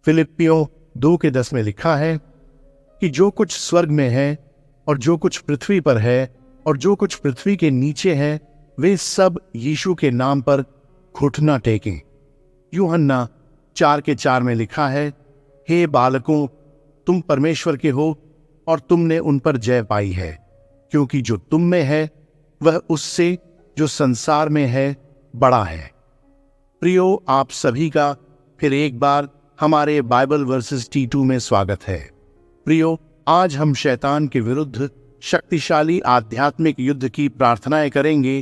फिलिप्पियों 2:10 में लिखा है कि जो कुछ स्वर्ग में है और जो कुछ पृथ्वी पर है और जो कुछ पृथ्वी के नीचे है, वे सब यीशु के नाम पर घुटना टेकें। यूहन्ना 4:4 में लिखा है, हे बालकों, तुम परमेश्वर के हो और तुमने उन पर जय पाई है, क्योंकि जो तुम में है वह उससे जो संसार में है बड़ा है। प्रियो, आप सभी का फिर एक बार हमारे बाइबल वर्सेस T2 में स्वागत है। प्रियो, आज हम शैतान के विरुद्ध शक्तिशाली आध्यात्मिक युद्ध की प्रार्थनाएं करेंगे।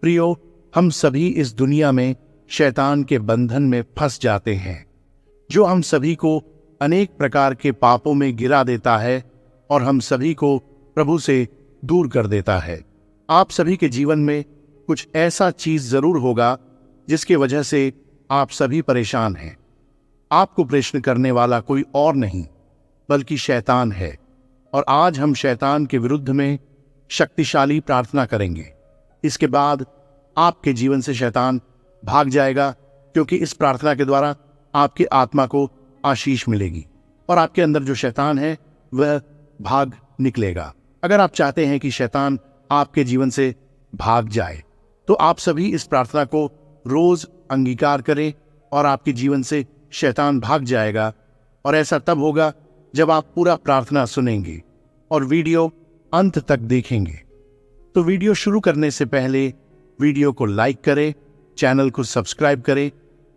प्रियो, हम सभी इस दुनिया में शैतान के बंधन में फंस जाते हैं, जो हम सभी को अनेक प्रकार के पापों में गिरा देता है और हम सभी को प्रभु से दूर कर देता है। आप सभी के जीवन में कुछ ऐसा चीज जरूर होगा जिसके वजह से आप सभी परेशान हैं। आपको प्रश्न करने वाला कोई और नहीं बल्कि शैतान है, और आज हम शैतान के विरुद्ध में शक्तिशाली प्रार्थना करेंगे। इसके बाद आपके जीवन से शैतान भाग जाएगा, क्योंकि इस प्रार्थना के द्वारा आपकी आत्मा को आशीष मिलेगी और आपके अंदर जो शैतान है वह भाग निकलेगा। अगर आप चाहते हैं कि शैतान आपके जीवन से भाग जाए, तो आप सभी इस प्रार्थना को रोज अंगीकार करें और आपके जीवन से शैतान भाग जाएगा। और ऐसा तब होगा जब आप पूरा प्रार्थना सुनेंगे और वीडियो अंत तक देखेंगे। तो वीडियो शुरू करने से पहले वीडियो को लाइक करें, चैनल को सब्सक्राइब करें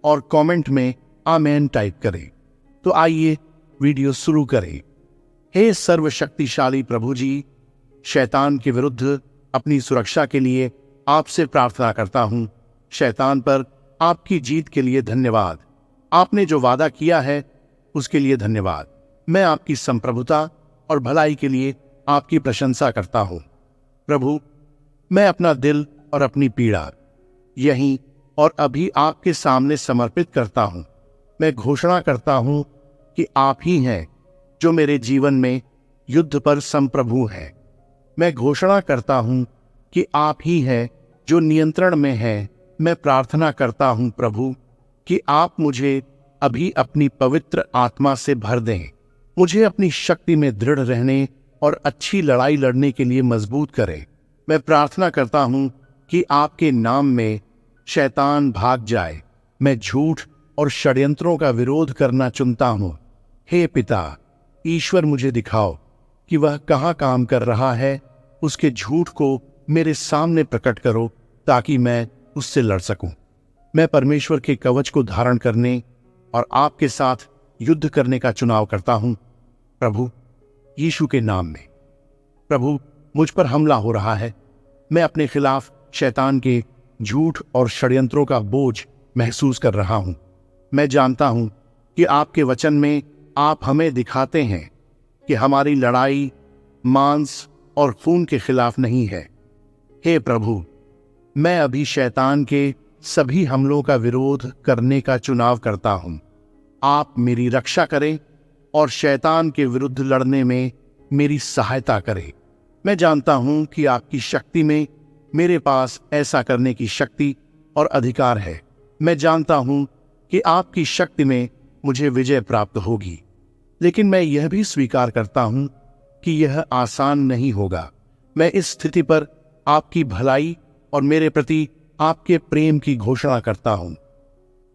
और कमेंट में आमेन टाइप करें। तो आइए वीडियो शुरू करें। हे सर्वशक्तिशाली प्रभु जी, शैतान के विरुद्ध अपनी सुरक्षा के लिए आपसे प्रार्थना करता हूं। शैतान पर आपकी जीत के लिए धन्यवाद। आपने जो वादा किया है उसके लिए धन्यवाद। मैं आपकी संप्रभुता और भलाई के लिए आपकी प्रशंसा करता हूं। प्रभु, मैं अपना दिल और अपनी पीड़ा यहीं और अभी आपके सामने समर्पित करता हूं। मैं घोषणा करता हूं कि आप ही हैं जो मेरे जीवन में युद्ध पर संप्रभु हैं। मैं घोषणा करता हूं कि आप ही हैं जो नियंत्रण में हैं। मैं प्रार्थना करता हूं प्रभु कि आप मुझे अभी अपनी पवित्र आत्मा से भर दें। मुझे अपनी शक्ति में दृढ़ रहने और अच्छी लड़ाई लड़ने के लिए मजबूत करें। मैं प्रार्थना करता हूं कि आपके नाम में शैतान भाग जाए। मैं झूठ और षड्यंत्रों का विरोध करना चुनता हूं। हे पिता ईश्वर, मुझे दिखाओ कि वह कहाँ काम कर रहा है। उसके झूठ को मेरे सामने प्रकट करो ताकि मैं उससे लड़ सकूं। मैं परमेश्वर के कवच को धारण करने और आपके साथ युद्ध करने का चुनाव करता हूं। प्रभु यीशु के नाम में। प्रभु, मुझ पर हमला हो रहा है। मैं अपने खिलाफ शैतान के झूठ और षड्यंत्रों का बोझ महसूस कर रहा हूं। मैं जानता हूं कि आपके वचन में आप हमें दिखाते हैं कि हमारी लड़ाई मांस और खून के खिलाफ नहीं है। हे प्रभु, मैं अभी शैतान के सभी हमलों का विरोध करने का चुनाव करता हूं। आप मेरी रक्षा करें और शैतान के विरुद्ध लड़ने में मेरी सहायता करें। मैं जानता हूं कि आपकी शक्ति में मेरे पास ऐसा करने की शक्ति और अधिकार है। मैं जानता हूं कि आपकी शक्ति में मुझे विजय प्राप्त होगी, लेकिन मैं यह भी स्वीकार करता हूं कि यह आसान नहीं होगा। मैं इस स्थिति पर आपकी भलाई और मेरे प्रति आपके प्रेम की घोषणा करता हूं।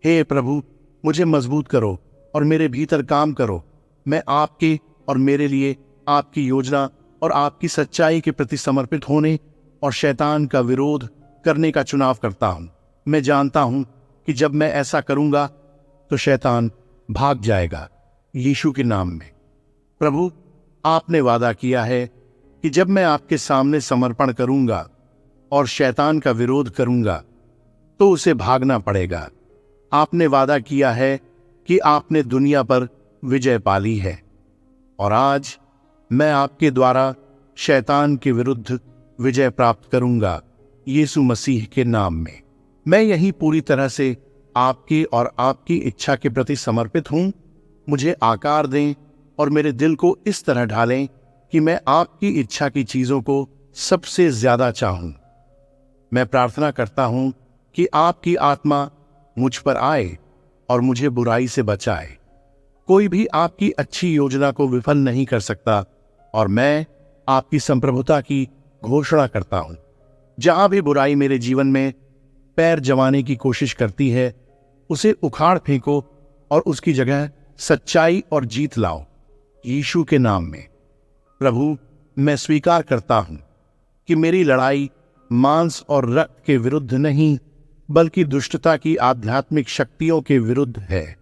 हे प्रभु, मुझे मजबूत करो और मेरे भीतर काम करो। मैं आपके और मेरे लिए आपकी योजना और आपकी सच्चाई के प्रति समर्पित होने और शैतान का विरोध करने का चुनाव करता हूं। मैं जानता हूं कि जब मैं ऐसा करूंगा तो शैतान भाग जाएगा, यीशु के नाम में। प्रभु, आपने वादा किया है कि जब मैं आपके सामने समर्पण करूंगा और शैतान का विरोध करूंगा तो उसे भागना पड़ेगा। आपने वादा किया है कि आपने दुनिया पर विजय पाली है, और आज मैं आपके द्वारा शैतान के विरुद्ध विजय प्राप्त करूंगा, यीशु मसीह के नाम में। मैं यही पूरी तरह से आपकी और आपकी इच्छा के प्रति समर्पित हूं। मुझे आकार दें और मेरे दिल को इस तरह ढालें कि मैं आपकी इच्छा की चीजों को सबसे ज्यादा चाहूं। मैं प्रार्थना करता हूं कि आपकी आत्मा मुझ पर आए और मुझे बुराई से बचाए। कोई भी आपकी अच्छी योजना को विफल नहीं कर सकता और मैं आपकी संप्रभुता की घोषणा करता हूं। जहां भी बुराई मेरे जीवन में पैर जमाने की कोशिश करती है, उसे उखाड़ फेंको और उसकी जगह सच्चाई और जीत लाओ, यीशु के नाम में। प्रभु, मैं स्वीकार करता हूं कि मेरी लड़ाई मांस और रक्त के विरुद्ध नहीं, बल्कि दुष्टता की आध्यात्मिक शक्तियों के विरुद्ध है।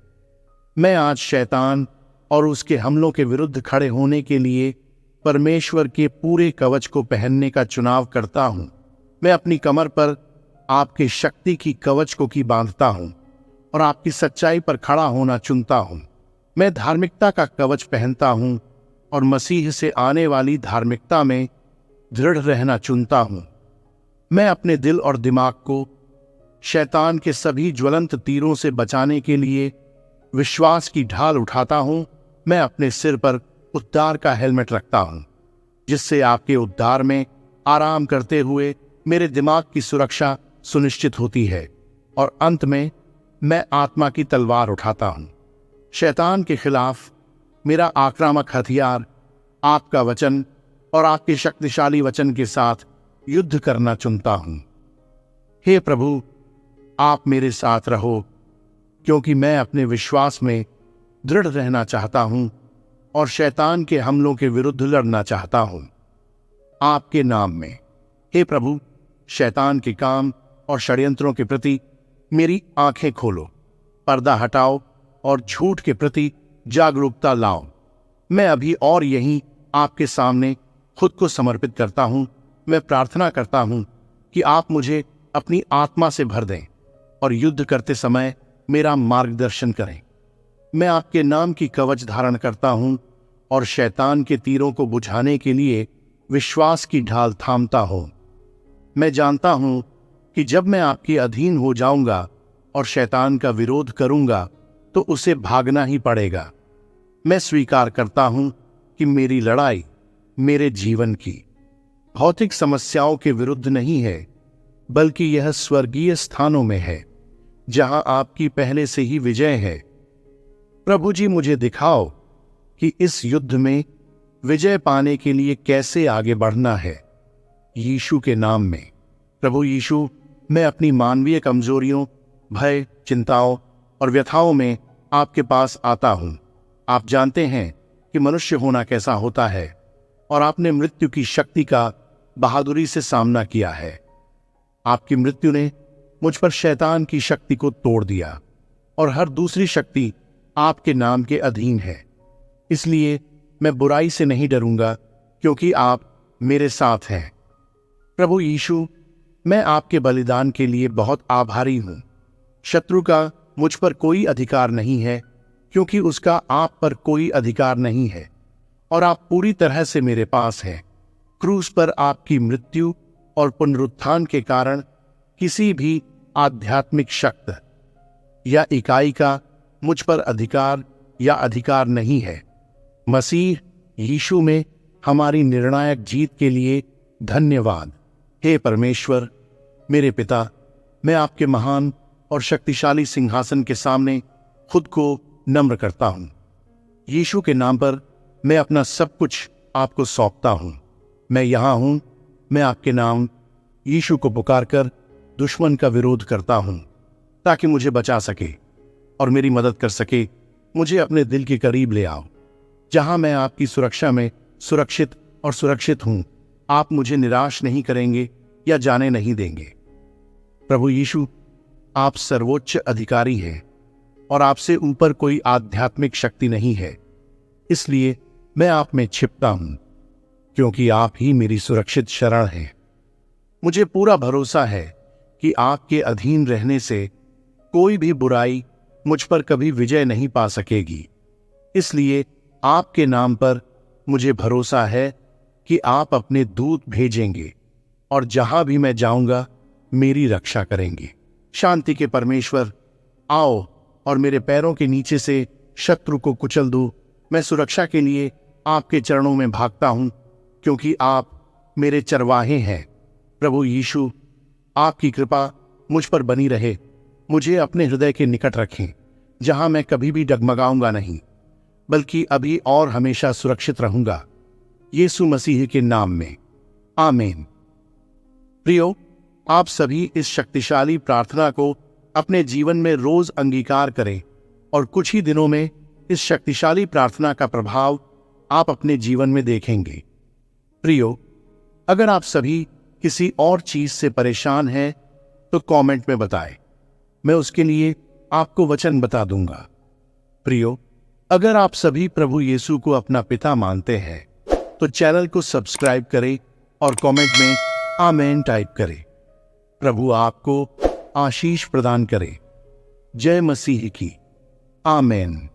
मैं आज शैतान और उसके हमलों के विरुद्ध खड़े होने के लिए परमेश्वर के पूरे कवच को पहनने का चुनाव करता हूं। मैं अपनी कमर पर आपके शक्ति की कवच को बांधता हूं और आपकी सच्चाई पर खड़ा होना चुनता हूं। मैं धार्मिकता का कवच पहनता हूं और मसीह से आने वाली धार्मिकता में दृढ़ रहना चुनता हूं। मैं अपने दिल और दिमाग को शैतान के सभी ज्वलंत तीरों से बचाने के लिए विश्वास की ढाल उठाता हूं। मैं अपने सिर पर उद्धार का हेलमेट रखता हूं, जिससे आपके उद्धार में आराम करते हुए मेरे दिमाग की सुरक्षा सुनिश्चित होती है। और अंत में मैं आत्मा की तलवार उठाता हूं। शैतान के खिलाफ मेरा आक्रामक हथियार आपका वचन और आपके शक्तिशाली वचन के साथ युद्ध करना चुनता हूं। हे प्रभु, आप मेरे साथ रहो, क्योंकि मैं अपने विश्वास में दृढ़ रहना चाहता हूं और शैतान के हमलों के विरुद्ध लड़ना चाहता हूं, आपके नाम में। हे प्रभु, शैतान के काम और षड्यंत्रों के प्रति मेरी आंखें खोलो, पर्दा हटाओ और झूठ के प्रति जागरूकता लाओ। मैं अभी और यहीं आपके सामने खुद को समर्पित करता हूं। मैं प्रार्थना करता हूं कि आप मुझे अपनी आत्मा से भर दें और युद्ध करते समय मेरा मार्गदर्शन करें। मैं आपके नाम की कवच धारण करता हूं और शैतान के तीरों को बुझाने के लिए विश्वास की ढाल थामता हूं। मैं जानता हूं कि जब मैं आपके अधीन हो जाऊंगा और शैतान का विरोध करूंगा तो उसे भागना ही पड़ेगा। मैं स्वीकार करता हूं कि मेरी लड़ाई मेरे जीवन की भौतिक समस्याओं के विरुद्ध नहीं है, बल्कि यह स्वर्गीय स्थानों में है, जहां आपकी पहले से ही विजय है। प्रभु जी, मुझे दिखाओ कि इस युद्ध में विजय पाने के लिए कैसे आगे बढ़ना है, यीशु के नाम में। प्रभु यीशु, मैं अपनी मानवीय कमजोरियों, भय, चिंताओं और व्यथाओं में आपके पास आता हूं। आप जानते हैं कि मनुष्य होना कैसा होता है और आपने मृत्यु की शक्ति का बहादुरी से सामना किया है। आपकी मृत्यु ने मुझ पर शैतान की शक्ति को तोड़ दिया और हर दूसरी शक्ति आपके नाम के अधीन है। इसलिए मैं बुराई से नहीं डरूंगा, क्योंकि आप मेरे साथ हैं। प्रभु यीशु, मैं आपके बलिदान के लिए बहुत आभारी हूं। शत्रु का मुझ पर कोई अधिकार नहीं है, क्योंकि उसका आप पर कोई अधिकार नहीं है और आप पूरी तरह से मेरे पास हैं। क्रूस पर आपकी मृत्यु और पुनरुत्थान के कारण किसी भी आध्यात्मिक शक्ति या इकाई का मुझ पर अधिकार या अधिकार नहीं है। मसीह यीशु में हमारी निर्णायक जीत के लिए धन्यवाद। हे परमेश्वर, मेरे पिता, मैं आपके महान और शक्तिशाली सिंहासन के सामने खुद को नम्र करता हूं। यीशु के नाम पर मैं अपना सब कुछ आपको सौंपता हूं। मैं यहां हूं। मैं आपके नाम यीशु को पुकारकर दुश्मन का विरोध करता हूं, ताकि मुझे बचा सके और मेरी मदद कर सके। मुझे अपने दिल के करीब ले आओ, जहां मैं आपकी सुरक्षा में सुरक्षित और सुरक्षित हूं। आप मुझे निराश नहीं करेंगे या जाने नहीं देंगे। प्रभु यीशु, आप सर्वोच्च अधिकारी हैं और आपसे ऊपर कोई आध्यात्मिक शक्ति नहीं है। इसलिए मैं आप में छिपता हूं, क्योंकि आप ही मेरी सुरक्षित शरण हैं। मुझे पूरा भरोसा है कि आपके अधीन रहने से कोई भी बुराई मुझ पर कभी विजय नहीं पा सकेगी। इसलिए आपके नाम पर मुझे भरोसा है कि आप अपने दूत भेजेंगे और जहां भी मैं जाऊंगा मेरी रक्षा करेंगे। शांति के परमेश्वर, आओ और मेरे पैरों के नीचे से शत्रु को कुचल दो। मैं सुरक्षा के लिए आपके चरणों में भागता हूं, क्योंकि आप मेरे चरवाहे हैं। प्रभु यीशु, आपकी कृपा मुझ पर बनी रहे। मुझे अपने हृदय के निकट रखें, जहां मैं कभी भी डगमगाऊंगा नहीं। बल्कि अभी और हमेशा सुरक्षित रहूंगा, यीशु मसीह के नाम में, आमीन। प्रियो, आप सभी इस शक्तिशाली प्रार्थना को अपने जीवन में रोज अंगीकार करें और कुछ ही दिनों में इस शक्तिशाली प्रार्थना का प्रभाव आप अपने जीवन में देखेंगे। प्रियो, अगर आप सभी किसी और चीज से परेशान हैं तो कमेंट में बताएं, मैं उसके लिए आपको वचन बता दूंगा। प्रियो, अगर आप सभी प्रभु यीशु को अपना पिता मानते हैं तो चैनल को सब्सक्राइब करें और कमेंट में आमीन टाइप करें। प्रभु आपको आशीष प्रदान करे। जय मसीह की। आमीन।